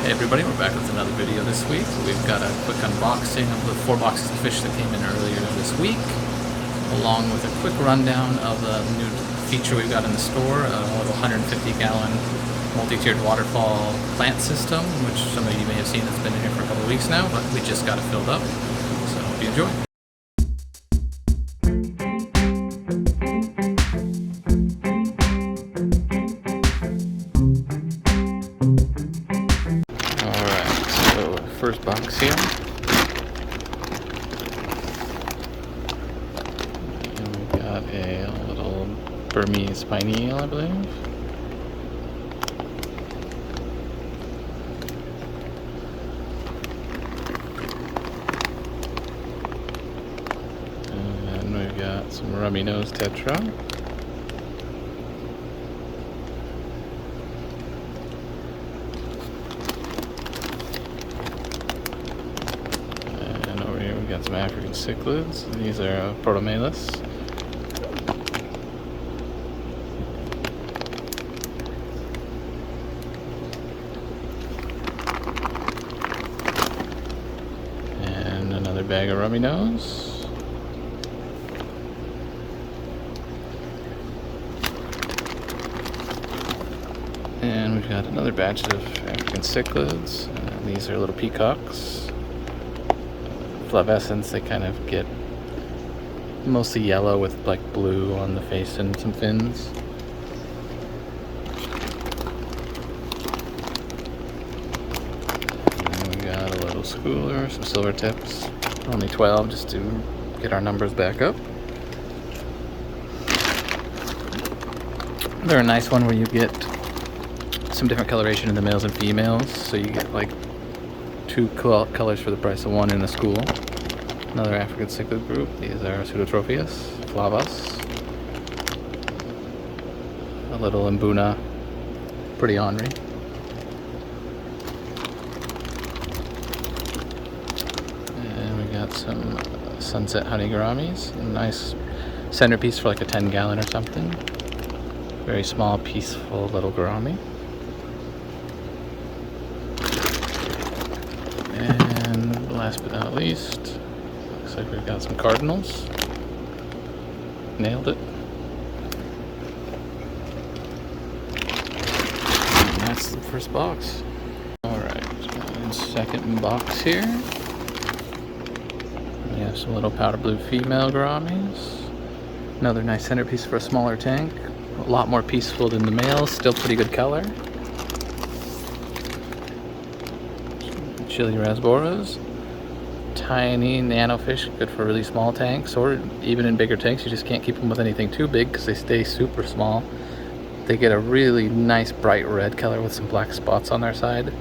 Hey everybody, we're back with another video this week. We've got a quick unboxing of the 4 boxes of fish that came in earlier this week, along with a quick rundown of a new feature we've got in the store, a little 150-gallon multi-tiered waterfall plant system, which some of you may have seen that's been in here for a couple of weeks now, but we just got it filled up. So hope you enjoy. First box here. And we've got a little Burmese spiny eel, I believe. And we've got some rummy nose tetra. Got some African cichlids. These are Protomelus. And another bag of rummy nose. And we've got another batch of African cichlids. These are little peacocks. Flavescence, they kind of get mostly yellow with like blue on the face and some fins. And then we got a little schooler, some silver tips, only 12 just to get our numbers back up. They're a nice one where you get some different coloration in the males and females, so you get like 2 colors for the price of 1 in the school. Another African cichlid group. These are Pseudotropheus flavus. A little Mbuna, pretty ornery. And we got some sunset honey gouramis. A nice centerpiece for like a 10-gallon or something. Very small, peaceful little gourami. And last but not least, looks like we've got some cardinals. Nailed it. And that's the first box. Alright, second box here. We have some little powder blue female gouramis. Another nice centerpiece for a smaller tank. A lot more peaceful than the males, still pretty good color. Chili rasboras, tiny nano fish, good for really small tanks, or even in bigger tanks. You just can't keep them with anything too big because they stay super small. They get a really nice bright red color with some black spots on their side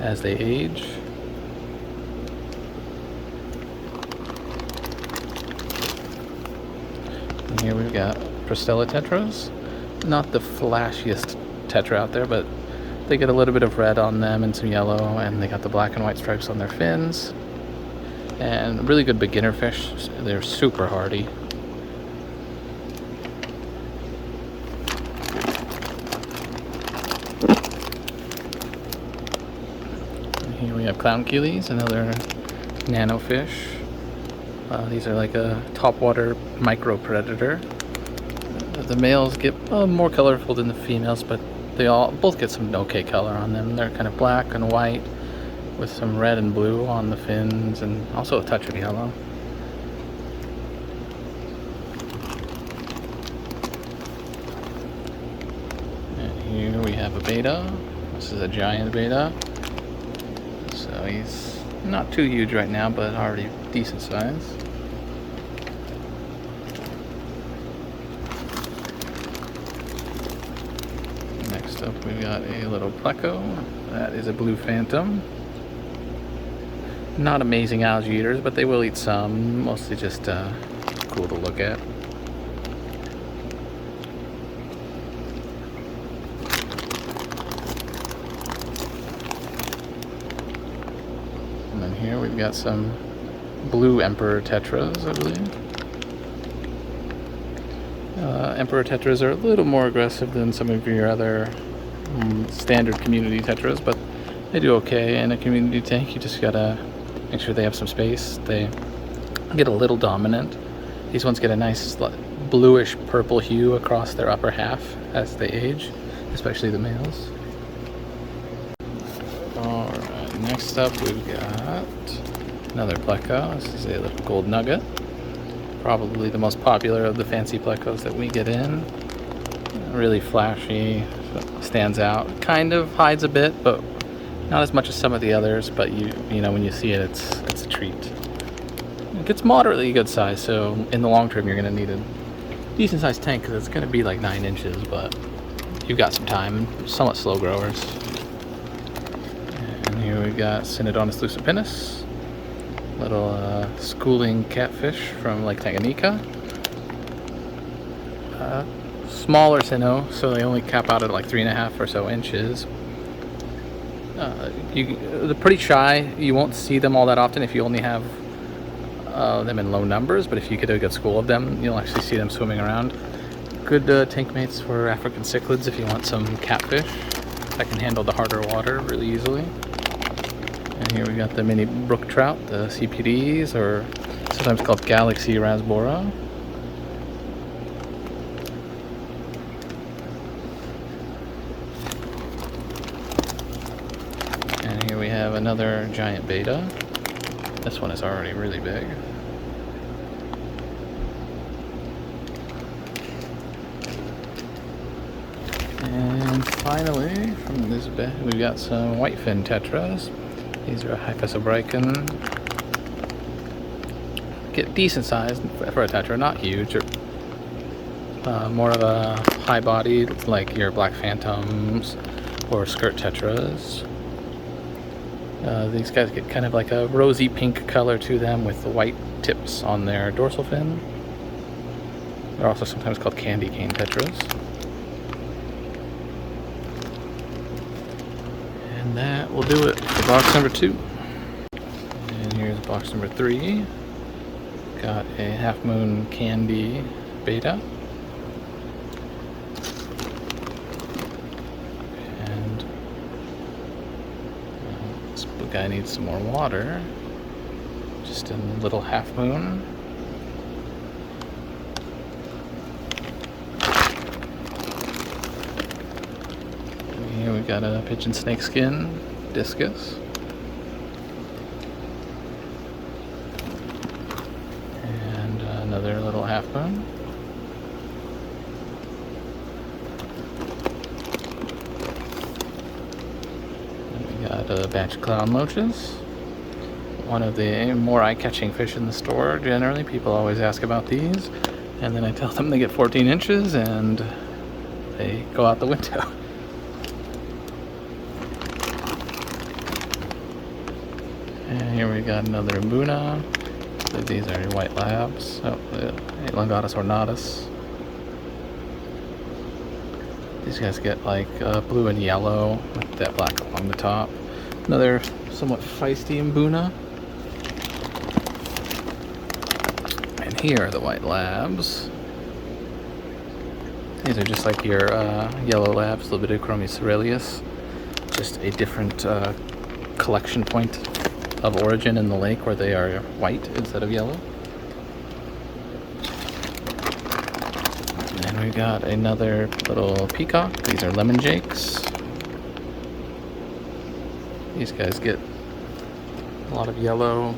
as they age. And here we've got Prostella tetras. Not the flashiest tetra out there, but they get a little bit of red on them and some yellow, and they got the black and white stripes on their fins. And really good beginner fish. They're super hardy. And here we have clownkeelies, another nano fish. These are like a topwater micro predator. The males get more colorful than the females, but they both get some okay color on them. They're kind of black and white with some red and blue on the fins and also a touch of yellow. And here we have a beta. This is a giant beta. So he's not too huge right now, but already decent size. Next up we've got a little pleco. That is a blue phantom. Not amazing algae eaters, but they will eat some. Mostly just cool to look at. And then here we've got some blue emperor tetras, I believe. Emperor tetras are a little more aggressive than some of your other standard community tetras, but They do okay in a community tank. You just gotta make sure they have some space. They get a little dominant. These ones get a nice bluish purple hue across their upper half as they age, especially the males. Alright, next up we've got another pleco. This is a little gold nugget. Probably the most popular of the fancy plecos that we get in. Really flashy, stands out. Kind of hides a bit, but not as much as some of the others. But you know when you see it, it's a treat. It gets moderately good size, so in the long term you're going to need a decent sized tank because it's going to be like 9 inches, but you've got some time. Somewhat slow growers. And here we got Cynodontis leucopinus. Little schooling catfish from Lake Tanganyika. Smaller Cyno, so they only cap out at like 3.5 or so inches. They're pretty shy. You won't see them all that often if you only have them in low numbers, but if you get a good school of them, you'll actually see them swimming around. Good tank mates for African cichlids if you want some catfish that can handle the harder water really easily. And here we got the mini brook trout, the CPDs, or sometimes called Galaxy rasbora. And here we have another giant beta. This one is already really big. And finally, from this bed, we've got some whitefin tetras. These are Hyphosobrycon. Get decent size for a tetra, not huge. Or, more of a high body, like your black phantoms or skirt tetras. These guys get kind of like a rosy pink color to them with the white tips on their dorsal fin. They're also sometimes called candy cane tetras. And that will do it for box number 2. And here's box number 3. Got a half moon candy beta. And this guy needs some more water. Just a little half moon. Here we got a pigeon snakeskin discus. And another little half moon. And we got a batch of clown loaches. One of the more eye-catching fish in the store. Generally, people always ask about these. And then I tell them they get 14 inches and they go out the window. And here we got another Mbuna. So these are your white labs. Oh, Elongatus ornatus. These guys get like blue and yellow with that black along the top. Another somewhat feisty Mbuna. And here are the white labs. These are just like your yellow labs, Libidochromys cereus. Just a different collection point of origin in the lake where they are white instead of yellow. And we got another little peacock. These are lemon jakes. These guys get a lot of yellow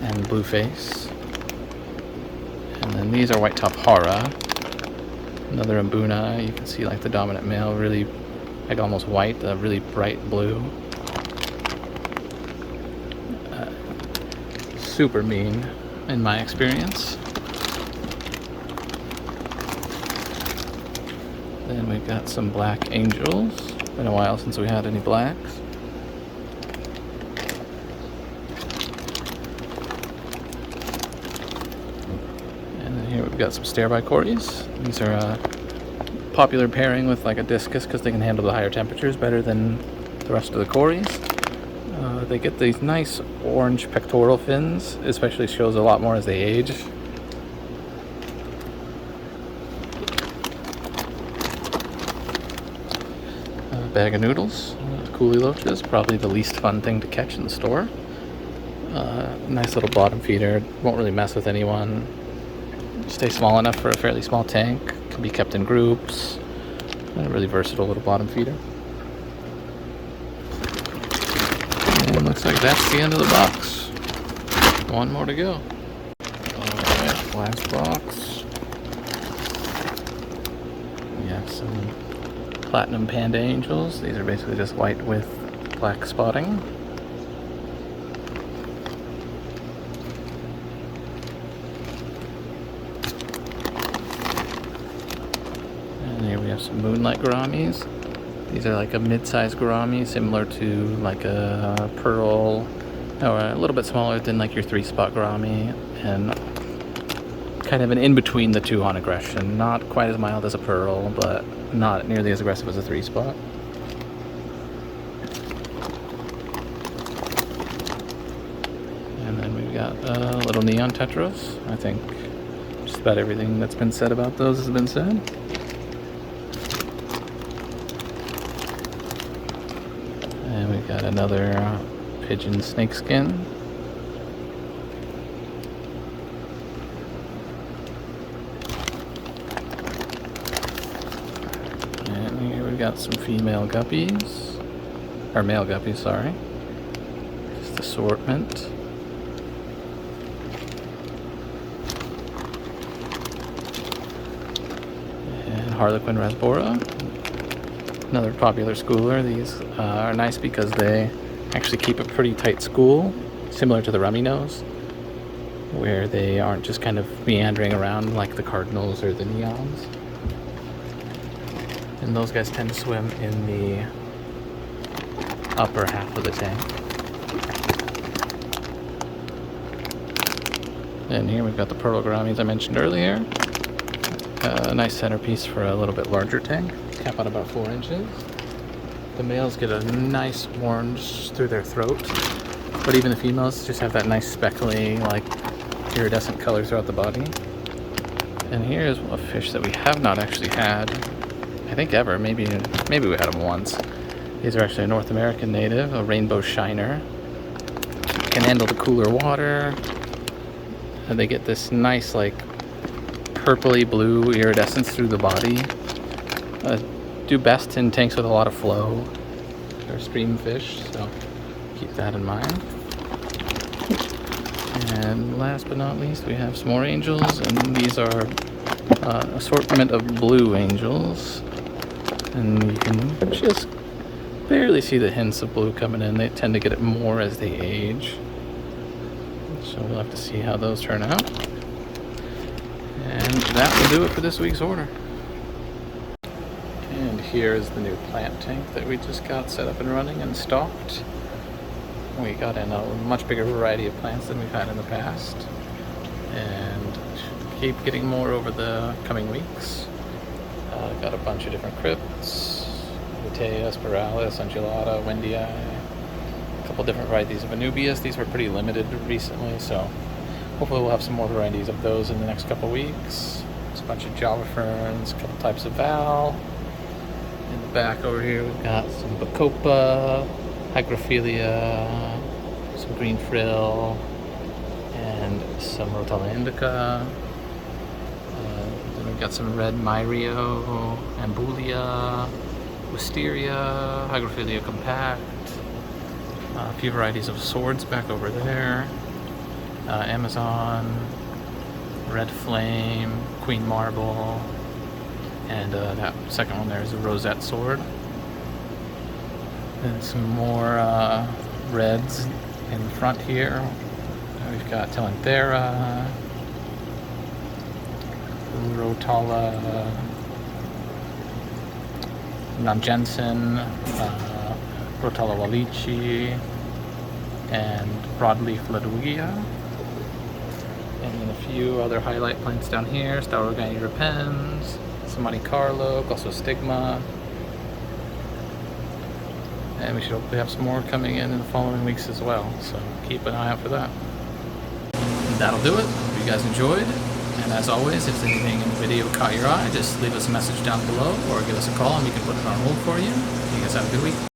and blue face. And then these are white top hara. Another Mbuna. You can see like the dominant male really like almost white, really bright blue. Super mean in my experience. Then we've got some black angels. Been a while since we had any blacks. And then here we've got some Sterbicories. These are a popular pairing with like a discus because they can handle the higher temperatures better than the rest of the cories. They get these nice orange pectoral fins, especially shows a lot more as they age. bag of noodles. Coolie loaches, probably the least fun thing to catch in the store. Nice little bottom feeder, won't really mess with anyone. Stay small enough for a fairly small tank, can be kept in groups. A really versatile little bottom feeder. And looks like that's the end of the box. One more to go. Alright, last box. We have some Platinum Panda Angels. These are basically just white with black spotting. And here we have some Moonlight Gouramis. These are like a mid-sized gourami, similar to like a pearl, or a little bit smaller than like your 3-spot gourami, and kind of an in-between the two on aggression. Not quite as mild as a pearl, but not nearly as aggressive as a 3-spot. And then we've got little neon tetras. I think just about everything that's been said about those has been said. And we've got another pigeon snakeskin. We've got some female guppies, or male guppies, sorry. Just assortment. And Harlequin rasbora, another popular schooler. These are nice because they actually keep a pretty tight school, similar to the rummy nose, where they aren't just kind of meandering around like the cardinals or the neons. And those guys tend to swim in the upper half of the tank. And here we've got the pearl gouramis I mentioned earlier. A nice centerpiece for a little bit larger tank. Cap out about 4 inches. The males get a nice orange through their throat, but even the females just have that nice speckly, like iridescent color throughout the body. And here's a fish that we have not actually had, I think ever. Maybe we had them once. These are actually a North American native, a rainbow shiner. Can handle the cooler water. And they get this nice, like, purpley blue iridescence through the body. Do best in tanks with a lot of flow. They're stream fish, so keep that in mind. And last but not least, we have some more angels, and these are assortment of blue angels. And you can just barely see the hints of blue coming in. They tend to get it more as they age. So we'll have to see how those turn out. And that will do it for this week's order. And here is the new plant tank that we just got set up and running and stocked. We got in a much bigger variety of plants than we've had in the past. And keep getting more over the coming weeks. Got a bunch of different crypts, Lutea, Spiralis, Undulata, Wendii, a couple different varieties of Anubias. These were pretty limited recently, so hopefully we'll have some more varieties of those in the next couple weeks. There's a bunch of Java ferns, a couple types of Val. In the back over here we've got some Bacopa, Hygrophila, some green frill, and some Rotella indica. We've got some red Myrio, Ambulia, Wisteria, Hygrophila compact, a few varieties of swords back over there, Amazon, Red Flame, Queen Marble, and that second one there is a Rosette sword. And some more reds in the front here. We've got Telanthera, Rotala, Nanjensen, Rotala Wallichi, and Broadleaf Ledwigia. And then a few other highlight plants down here, Staurogani repens, some Monte Carlo, Glossostigma. And we should hopefully have some more coming in the following weeks as well, so keep an eye out for that. And that'll do it. Hope you guys enjoyed. And as always, if anything in the video caught your eye, just leave us a message down below or give us a call and we can put it on hold for you. You guys have a good week.